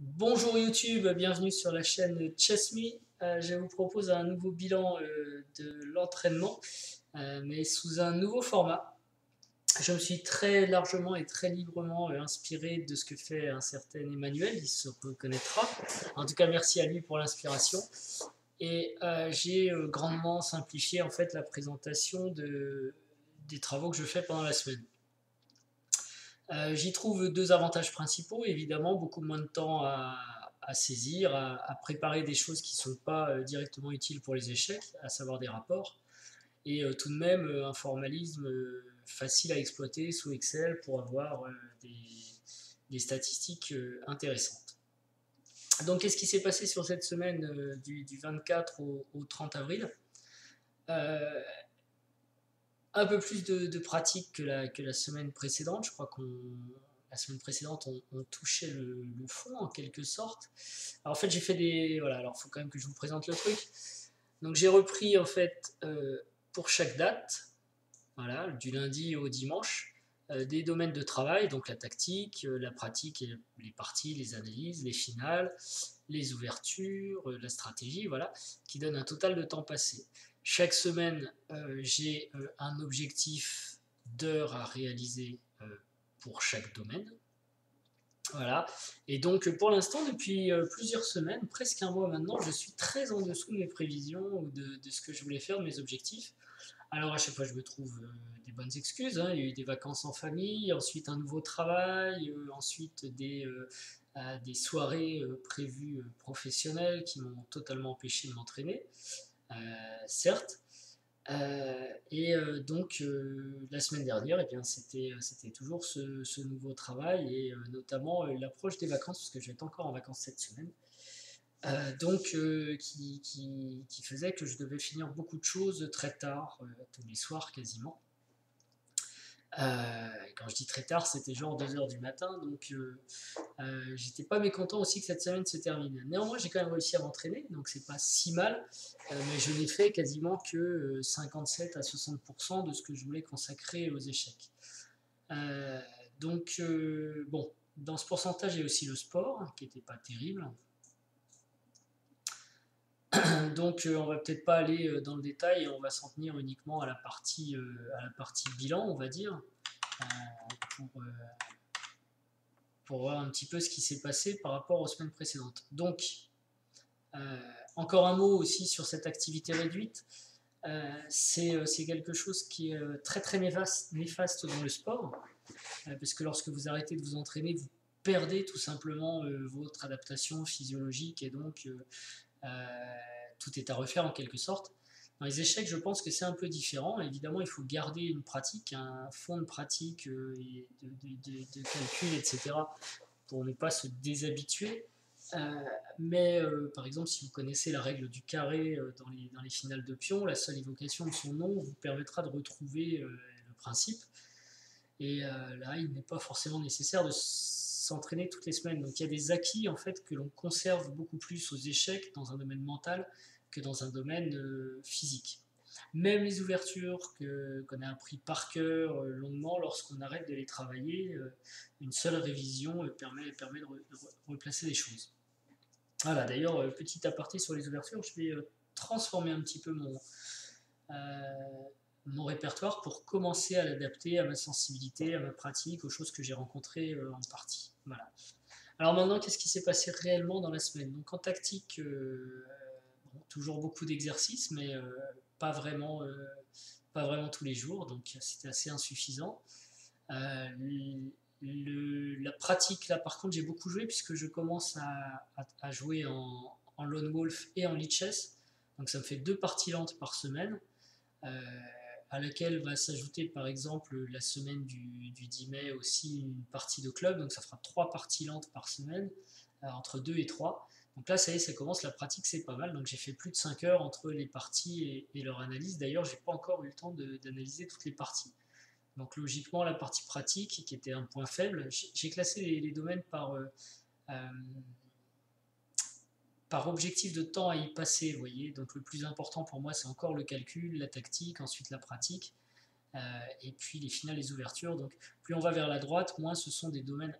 Bonjour YouTube, bienvenue sur la chaîne ChessMe. Je vous propose un nouveau bilan de l'entraînement, mais sous un nouveau format. Je me suis très largement et très librement inspiré de ce que fait un certain Emmanuel, il se reconnaîtra. En tout cas, merci à lui pour l'inspiration. Et j'ai grandement simplifié en fait la présentation des travaux que je fais pendant la semaine. J'y trouve deux avantages principaux, évidemment, beaucoup moins de temps à saisir, à préparer des choses qui ne sont pas directement utiles pour les échecs, à savoir des rapports, et tout de même un formalisme facile à exploiter sous Excel pour avoir des statistiques intéressantes. Donc, qu'est-ce qui s'est passé sur cette semaine du 24 au 30 avril? Un peu plus de pratique que la semaine précédente. Je crois qu'on la semaine précédente, on touchait le fond en quelque sorte. Alors, en fait, j'ai fait des. Voilà, alors il faut quand même que je vous présente le truc. Donc, j'ai repris en fait pour chaque date, voilà, du lundi au dimanche, des domaines de travail, donc la tactique, la pratique, et les parties, les analyses, les finales, les ouvertures, la stratégie, voilà, qui donne un total de temps passé. Chaque semaine, j'ai un objectif d'heures à réaliser pour chaque domaine. Voilà. Et donc, pour l'instant, depuis plusieurs semaines, presque un mois maintenant, je suis très en dessous de mes prévisions ou de ce que je voulais faire, de mes objectifs. Alors, à chaque fois, je me trouve des bonnes excuses, hein. Il y a eu des vacances en famille, ensuite un nouveau travail, ensuite des soirées prévues professionnelles qui m'ont totalement empêché de m'entraîner, certes. La semaine dernière, eh bien, c'était toujours ce nouveau travail et notamment l'approche des vacances, parce que je vais être encore en vacances cette semaine. Qui faisait que je devais finir beaucoup de choses très tard, tous les soirs quasiment. Quand je dis très tard, c'était genre 2h du matin, donc j'étais pas mécontent aussi que cette semaine se termine. Néanmoins, j'ai quand même réussi à m'entraîner, donc c'est pas si mal, mais je n'ai fait quasiment que 57 à 60% de ce que je voulais consacrer aux échecs. Euh, bon, dans ce pourcentage, il y a aussi le sport, qui n'était pas terrible. Donc on va peut-être pas aller dans le détail, on va s'en tenir uniquement à la partie bilan, on va dire, euh, pour, euh, pour voir un petit peu ce qui s'est passé par rapport aux semaines précédentes. Donc, euh, encore un mot aussi sur cette activité réduite. C'est quelque chose qui est très très néfaste dans le sport, parce que lorsque vous arrêtez de vous entraîner, vous perdez tout simplement votre adaptation physiologique et donc tout est à refaire en quelque sorte. Dans les échecs, je pense que c'est un peu différent. Évidemment, il faut garder une pratique, un fond de pratique et de calcul, etc., pour ne pas se déshabituer. Par exemple, si vous connaissez la règle du carré dans les finales de pion, la seule évocation de son nom vous permettra de retrouver le principe. Et là, il n'est pas forcément nécessaire de s'entraîner toutes les semaines. Donc il y a des acquis en fait que l'on conserve beaucoup plus aux échecs dans un domaine mental que dans un domaine physique. Même les ouvertures qu'on a appris par cœur longuement, lorsqu'on arrête de les travailler, une seule révision permet de replacer les choses. Voilà, d'ailleurs, petit aparté sur les ouvertures, je vais transformer un petit peu mon répertoire pour commencer à l'adapter à ma sensibilité, à ma pratique, aux choses que j'ai rencontrées en partie. Voilà. Alors maintenant, qu'est-ce qui s'est passé réellement dans la semaine? Donc en tactique, bon, toujours beaucoup d'exercices, mais pas vraiment tous les jours, donc c'était assez insuffisant. Euh, la pratique, là par contre, j'ai beaucoup joué puisque je commence à jouer en Lone Wolf et en Lichess. Donc ça me fait 2 parties lentes par semaine, euh, à laquelle va s'ajouter par exemple la semaine du 10 mai aussi une partie de club. Donc ça fera 3 parties lentes par semaine, entre 2 et 3. Donc là, ça y est, ça commence, la pratique, c'est pas mal. Donc j'ai fait plus de 5 heures entre les parties et leur analyse. D'ailleurs, j'ai pas encore eu le temps d'analyser toutes les parties. Donc logiquement, la partie pratique, qui était un point faible, j'ai classé les domaines euh, par objectif de temps à y passer, vous voyez. Donc le plus important pour moi, c'est encore le calcul, la tactique, ensuite la pratique, et puis les finales, les ouvertures. Donc plus on va vers la droite, moins ce sont des domaines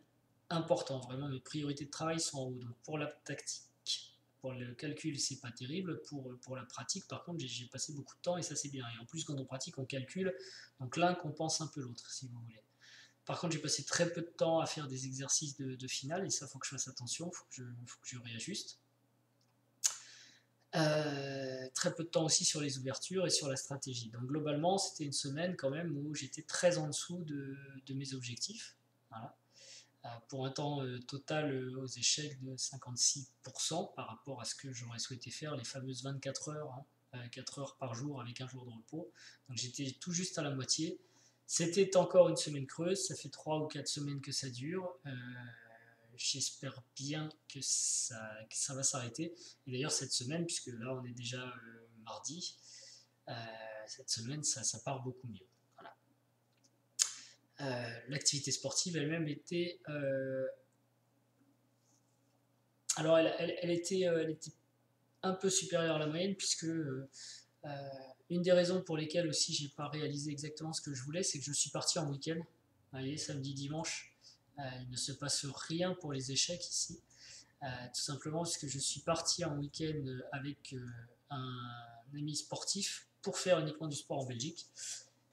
important. Vraiment, mes priorités de travail sont en haut. Donc pour la tactique, pour le calcul, c'est pas terrible. Pour la pratique, par contre, j'ai passé beaucoup de temps et ça c'est bien. Et en plus, quand on pratique, on calcule. Donc l'un compense un peu l'autre, si vous voulez. Par contre, j'ai passé très peu de temps à faire des exercices de finale et ça, il faut que je fasse attention, il faut que je réajuste. Très peu de temps aussi sur les ouvertures et sur la stratégie. Donc globalement, c'était une semaine quand même où j'étais très en dessous de mes objectifs. Voilà. Pour un temps total aux échecs de 56% par rapport à ce que j'aurais souhaité faire, les fameuses 24 heures, 4 heures par jour avec un jour de repos. Donc j'étais tout juste à la moitié. C'était encore une semaine creuse, ça fait 3 ou 4 semaines que ça dure. J'espère bien que ça va s'arrêter. Et d'ailleurs cette semaine, puisque là on est déjà mardi, cette semaine ça part beaucoup mieux. Voilà. L'activité sportive elle-même était... alors elle était un peu supérieure à la moyenne, puisque une des raisons pour lesquelles aussi j'ai pas réalisé exactement ce que je voulais, c'est que je suis parti en week-end. Vous voyez, samedi, dimanche, il ne se passe rien pour les échecs ici. Tout simplement parce que je suis parti en week-end avec un ami sportif pour faire uniquement du sport en Belgique.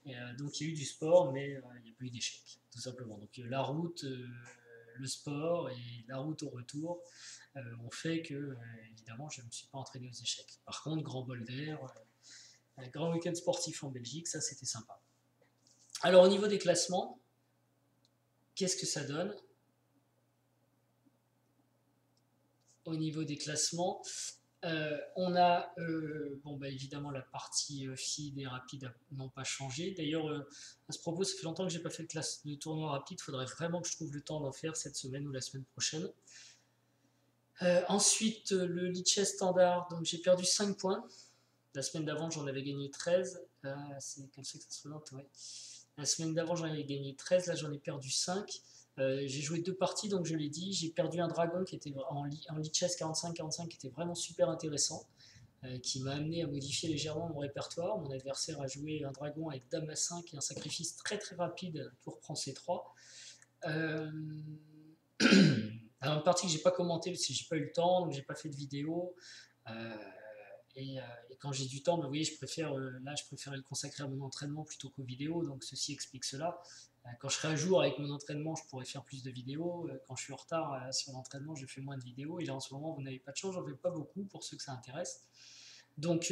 Et, donc il y a eu du sport, mais il n'y a pas eu d'échecs, tout simplement. Donc la route, le sport et la route au retour ont fait que, évidemment, je ne me suis pas entraîné aux échecs. Par contre, grand bol d'air, un grand week-end sportif en Belgique, ça c'était sympa. Alors au niveau des classements, qu'est-ce que ça donne? Au niveau des classements, on a bon, bah, évidemment la partie feed et rapide n'ont pas changé. D'ailleurs, à ce propos, ça fait longtemps que j'ai pas fait de tournoi rapide. Il faudrait vraiment que je trouve le temps d'en faire cette semaine ou la semaine prochaine. Ensuite, le Lichess standard, donc j'ai perdu 5 points. La semaine d'avant, j'en avais gagné 13. C'est comme ça que ça se présente, ouais. La semaine d'avant, j'en avais gagné 13. Là, j'en ai perdu 5. J'ai joué 2 parties, donc je l'ai dit. J'ai perdu un dragon qui était en Lichess 45-45 qui était vraiment super intéressant, qui m'a amené à modifier légèrement mon répertoire. Mon adversaire a joué un dragon avec dame à 5 et un sacrifice très très rapide, tour prend C3. Alors une partie que j'ai pas commentée parce que j'ai pas eu le temps, donc j'ai pas fait de vidéo. Et quand j'ai du temps, bah, vous voyez, je préfère le consacrer à mon entraînement plutôt qu'aux vidéos, donc ceci explique cela. Quand je serai à jour avec mon entraînement, je pourrai faire plus de vidéos. Quand je suis en retard sur l'entraînement, je fais moins de vidéos. Et là, en ce moment, vous n'avez pas de chance, j'en fais pas beaucoup pour ceux que ça intéresse. Donc,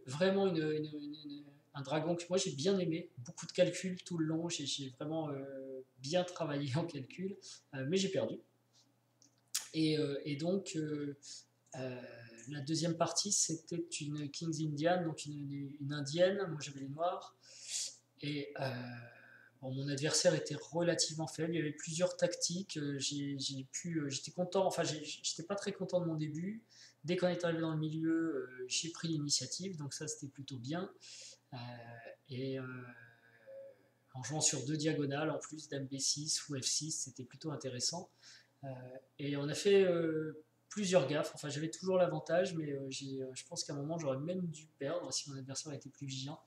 vraiment un dragon que moi j'ai bien aimé. Beaucoup de calculs tout le long. J'ai vraiment bien travaillé en calcul, mais j'ai perdu. Et donc, la deuxième partie, c'était une King's Indian, donc une indienne. Moi, j'avais les noirs. Et bon, mon adversaire était relativement faible. Il y avait plusieurs tactiques. J'étais content. Enfin, j'étais pas très content de mon début. Dès qu'on est arrivé dans le milieu, j'ai pris l'initiative. Donc ça, c'était plutôt bien. Et en jouant sur 2 diagonales, en plus dame B6 ou F6, c'était plutôt intéressant. Et on a fait plusieurs gaffes. Enfin, j'avais toujours l'avantage, mais je pense qu'à un moment, j'aurais même dû perdre si mon adversaire était plus vigilant.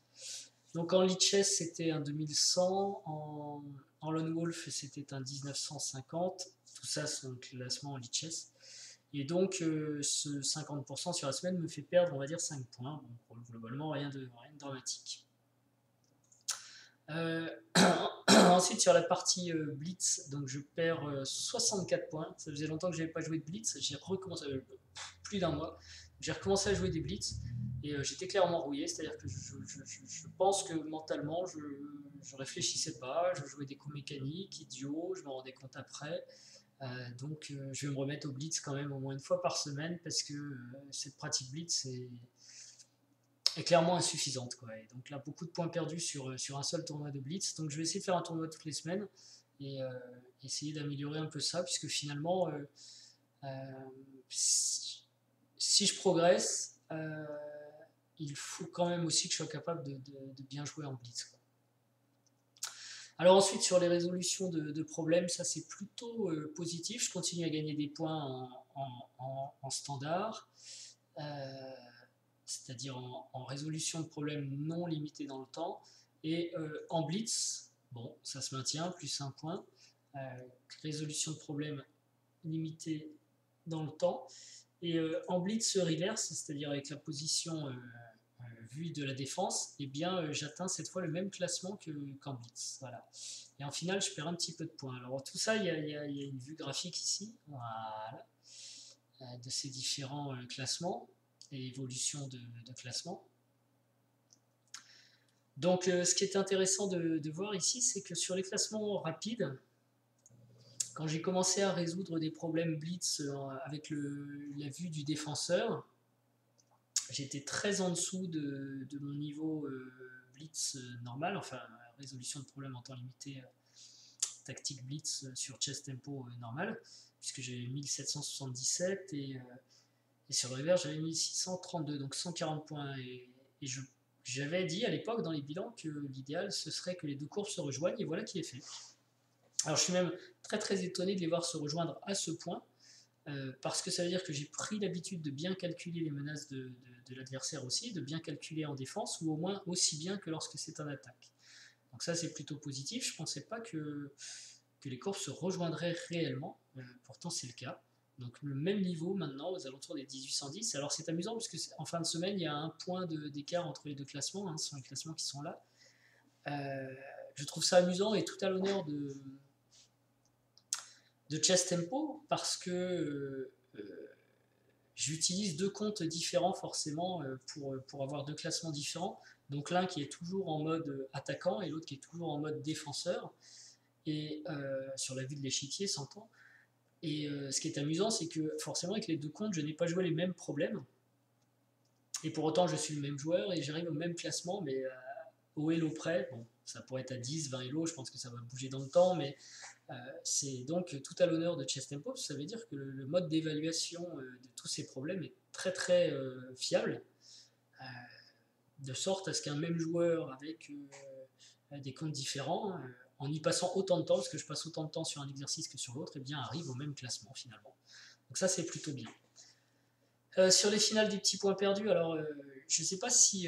Donc en Lichess, c'était un 2100. En Lone Wolf, c'était un 1950. Tout ça, c'est un classement en Lichess. Et donc, ce 50% sur la semaine me fait perdre, on va dire, 5 points. Bon, globalement, rien de dramatique. Ensuite, sur la partie Blitz, donc je perds 64 points. Ça faisait longtemps que je n'avais pas joué de Blitz. J'ai recommencé, plus d'un mois. J'ai recommencé à jouer des Blitz et j'étais clairement rouillé. C'est-à-dire que je pense que mentalement, je réfléchissais pas. Je jouais des coups mécaniques, idiots. Je me rendais compte après. Donc, je vais me remettre au Blitz quand même au moins une fois par semaine parce que cette pratique Blitz est clairement insuffisante, quoi. Et donc là, beaucoup de points perdus sur un seul tournoi de Blitz. Donc je vais essayer de faire un tournoi toutes les semaines et essayer d'améliorer un peu ça, puisque finalement, si je progresse, il faut quand même aussi que je sois capable de bien jouer en Blitz, quoi. Alors ensuite, sur les résolutions de problèmes, ça c'est plutôt positif. Je continue à gagner des points en standard. C'est-à-dire en résolution de problèmes non limités dans le temps, et en blitz, bon, ça se maintient, plus 1 point, résolution de problèmes limitée dans le temps. Et en blitz reverse, c'est-à-dire avec la position vue de la défense, eh bien j'atteins cette fois le même classement qu'en blitz. Voilà. Et en finale, je perds un petit peu de points. Alors tout ça, il y a une vue graphique ici, voilà, de ces différents classements et évolutions de classement. Donc ce qui est intéressant de voir ici, c'est que sur les classements rapides, quand j'ai commencé à résoudre des problèmes blitz avec la vue du défenseur, j'étais très en dessous de mon niveau blitz normal, enfin résolution de problèmes en temps limité, tactique blitz sur chess tempo normal, puisque j'avais 1777 et sur le revers j'avais 1632, donc 140 points. Et j'avais dit à l'époque dans les bilans que l'idéal ce serait que les deux courbes se rejoignent, et voilà qui est fait. Alors je suis même très étonné de les voir se rejoindre à ce point, parce que ça veut dire que j'ai pris l'habitude de bien calculer les menaces de l'adversaire aussi, de bien calculer en défense, ou au moins aussi bien que lorsque c'est en attaque. Donc ça c'est plutôt positif, je ne pensais pas que les courbes se rejoindraient réellement, pourtant c'est le cas. Donc le même niveau maintenant, aux alentours des 1810. Alors c'est amusant parce qu'en fin de semaine, il y a un point d'écart entre les deux classements, hein, ce sont les classements qui sont là. Je trouve ça amusant et tout à l'honneur de chess tempo parce que j'utilise deux comptes différents forcément pour avoir deux classements différents. Donc l'un qui est toujours en mode attaquant et l'autre qui est toujours en mode défenseur. Et sur la vue de l'échiquier, s'entend. Et ce qui est amusant, c'est que forcément avec les deux comptes, je n'ai pas joué les mêmes problèmes. Et pour autant, je suis le même joueur et j'arrive au même classement, mais au elo près. Bon, ça pourrait être à 10, 20 elo, je pense que ça va bouger dans le temps, mais c'est donc tout à l'honneur de Chess Tempo. Ça veut dire que le mode d'évaluation de tous ces problèmes est très fiable, de sorte à ce qu'un même joueur avec des comptes différents, en y passant autant de temps, parce que je passe autant de temps sur un exercice que sur l'autre, eh bien arrive au même classement finalement. Donc ça c'est plutôt bien. Sur les finales des petits points perdus, alors je ne sais pas si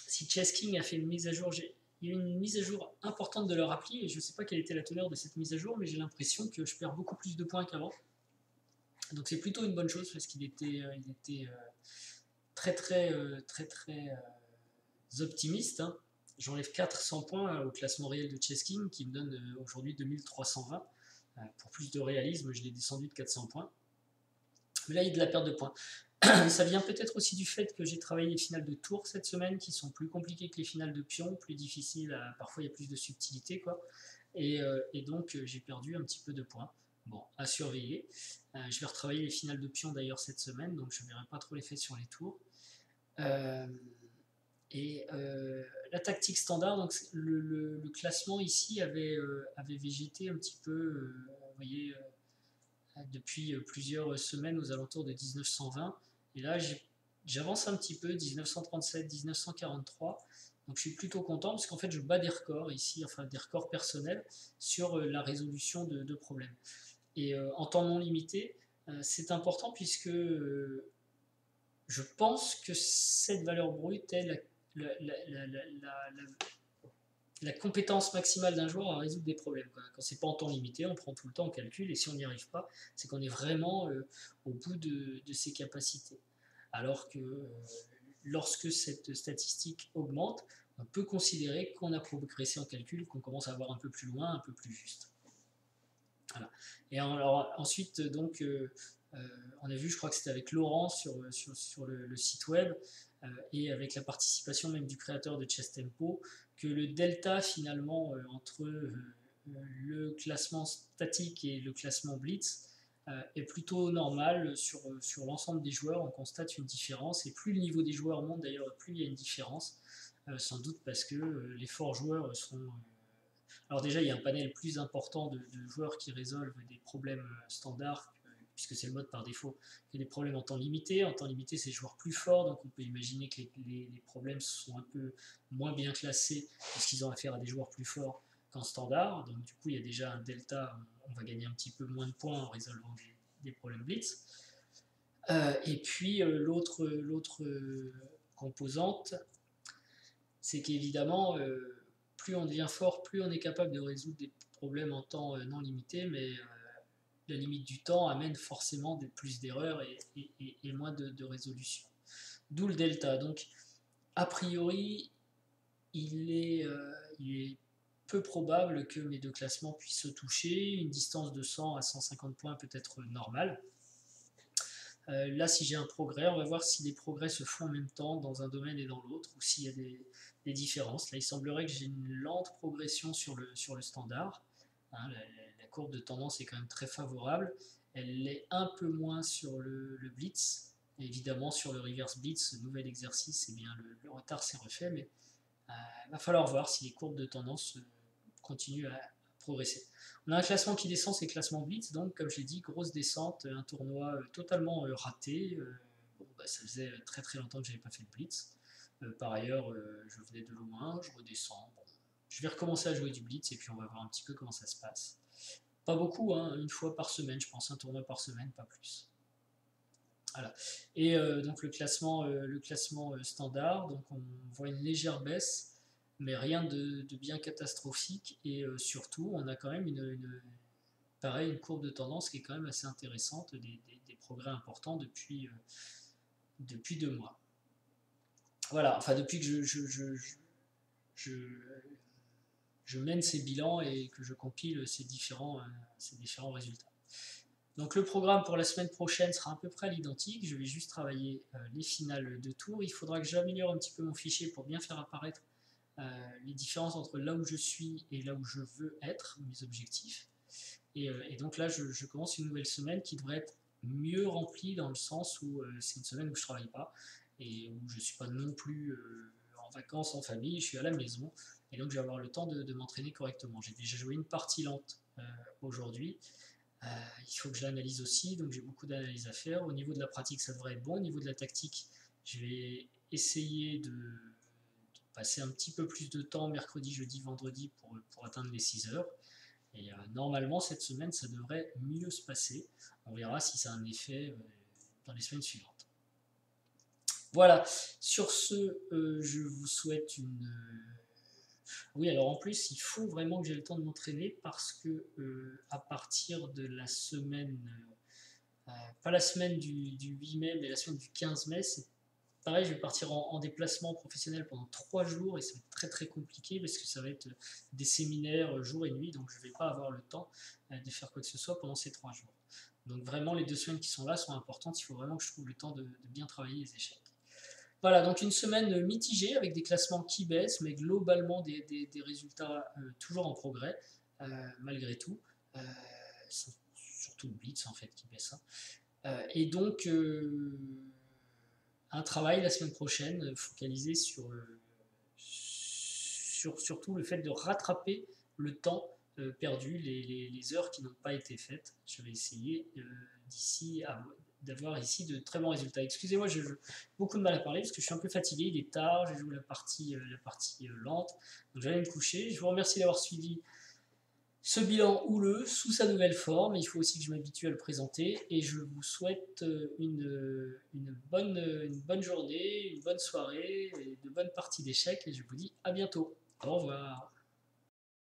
Chess King a fait une mise à jour. Il y a eu une mise à jour importante de leur appli et je ne sais pas quelle était la teneur de cette mise à jour, mais j'ai l'impression que je perds beaucoup plus de points qu'avant. Donc c'est plutôt une bonne chose parce qu'il était très optimiste. Hein. J'enlève 400 points au classement réel de Chess King qui me donne aujourd'hui 2320. Pour plus de réalisme, je l'ai descendu de 400 points. Mais là, il y a de la perte de points. Ça vient peut-être aussi du fait que j'ai travaillé les finales de tour cette semaine qui sont plus compliquées que les finales de pion, plus difficiles, parfois il y a plus de subtilité, quoi. Et donc j'ai perdu un petit peu de points. Bon, à surveiller. Je vais retravailler les finales de pion d'ailleurs cette semaine, donc je ne verrai pas trop l'effet sur les tours. La tactique standard, donc le classement ici avait végété un petit peu, vous voyez, depuis plusieurs semaines aux alentours de 1920. Et là, j'avance un petit peu, 1937, 1943. Donc je suis plutôt content parce qu'en fait, je bats des records ici, enfin des records personnels sur la résolution de problèmes. Et en temps non limité, c'est important puisque je pense que cette valeur brute est la compétence maximale d'un joueur à résoudre des problèmes. Quand c'est pas en temps limité, on prend tout le temps, on calcule, et si on n'y arrive pas, c'est qu'on est vraiment au bout de ses capacités. Alors que lorsque cette statistique augmente, on peut considérer qu'on a progressé en calcul, qu'on commence à voir un peu plus loin, un peu plus juste. Voilà. Et alors, ensuite, donc, on a vu, je crois que c'était avec Laurent sur le site web, et avec la participation même du créateur de Chess Tempo, que le delta finalement entre le classement statique et le classement blitz est plutôt normal sur l'ensemble des joueurs. On constate une différence, et plus le niveau des joueurs monte d'ailleurs, plus il y a une différence, sans doute parce que les forts joueurs sont... alors déjà, il y a un panel plus important de joueurs qui résolvent des problèmes standards, puisque c'est le mode par défaut, que des problèmes en temps limité. En temps limité, c'est des joueurs plus forts, donc on peut imaginer que les problèmes sont un peu moins bien classés, puisqu'ils ont affaire à des joueurs plus forts qu'en standard. Donc du coup, il y a déjà un delta, on va gagner un petit peu moins de points en résolvant des problèmes blitz. Et puis l'autre composante, c'est qu'évidemment... plus on devient fort, plus on est capable de résoudre des problèmes en temps non limité, mais la limite du temps amène forcément plus d'erreurs et moins de résolution. D'où le delta. Donc, a priori, il est peu probable que mes deux classements puissent se toucher. Une distance de 100 à 150 points peut être normale. Là, si j'ai un progrès, on va voir si les progrès se font en même temps dans un domaine et dans l'autre, ou s'il y a des différences. Là, il semblerait que j'ai une lente progression sur le standard. Hein, la courbe de tendance est quand même très favorable. Elle l'est un peu moins sur le blitz. Et évidemment, sur le reverse blitz, ce nouvel exercice, eh bien, le retard s'est refait, mais il va falloir voir si les courbes de tendance continuent à progresser. On a un classement qui descend, c'est le classement Blitz, donc comme je l'ai dit, grosse descente, un tournoi totalement raté. Bon, bah, ça faisait très très longtemps que je n'avais pas fait de Blitz. Par ailleurs, je venais de loin, je redescends. Bon, je vais recommencer à jouer du Blitz et puis on va voir un petit peu comment ça se passe. Pas beaucoup, hein, une fois par semaine, je pense, un tournoi par semaine, pas plus. Voilà. Et donc le classement standard, donc on voit une légère baisse, mais rien de bien catastrophique. Et surtout, on a quand même pareil, une courbe de tendance qui est quand même assez intéressante, des progrès importants depuis 2 mois. Voilà, enfin depuis que je mène ces bilans et que je compile ces différents résultats. Donc le programme pour la semaine prochaine sera à peu près à l'identique. Je vais juste travailler les finales de tour. Il faudra que j'améliore un petit peu mon fichier pour bien faire apparaître les différences entre là où je suis et là où je veux être, mes objectifs. Et donc là, je commence une nouvelle semaine qui devrait être mieux remplie dans le sens où c'est une semaine où je ne travaille pas et où je ne suis pas non plus en vacances, en famille, je suis à la maison. Et donc je vais avoir le temps de m'entraîner correctement. J'ai déjà joué une partie lente aujourd'hui. Il faut que je l'analyse aussi, donc j'ai beaucoup d'analyses à faire. Au niveau de la pratique, ça devrait être bon. Au niveau de la tactique, je vais essayer de passer un petit peu plus de temps mercredi, jeudi, vendredi pour atteindre les 6 heures. Et normalement, cette semaine, ça devrait mieux se passer. On verra si ça a un effet dans les semaines suivantes. Voilà, sur ce, je vous souhaite une... Oui, alors en plus, il faut vraiment que j'ai le temps de m'entraîner parce que à partir de la semaine, pas la semaine du 8 mai, mais la semaine du 15 mai, c'est pareil, je vais partir en déplacement professionnel pendant 3 jours et ça va être très très compliqué parce que ça va être des séminaires jour et nuit, donc je ne vais pas avoir le temps de faire quoi que ce soit pendant ces 3 jours. Donc vraiment, les 2 semaines qui sont là sont importantes, il faut vraiment que je trouve le temps de bien travailler les échecs. Voilà, donc une semaine mitigée avec des classements qui baissent, mais globalement des résultats toujours en progrès, malgré tout. Surtout le Blitz en fait qui baisse. Hein. Et donc un travail la semaine prochaine focalisé sur surtout le fait de rattraper le temps perdu, les heures qui n'ont pas été faites. Je vais essayer d'ici d'avoir ici de très bons résultats. Excusez-moi, j'ai beaucoup de mal à parler parce que je suis un peu fatigué, il est tard, j'ai joué la partie lente, donc j'allais me coucher. Je vous remercie d'avoir suivi ce bilan houleux sous sa nouvelle forme. Il faut aussi que je m'habitue à le présenter et je vous souhaite une bonne journée, une bonne soirée et de bonnes parties d'échecs et je vous dis à bientôt. Au revoir.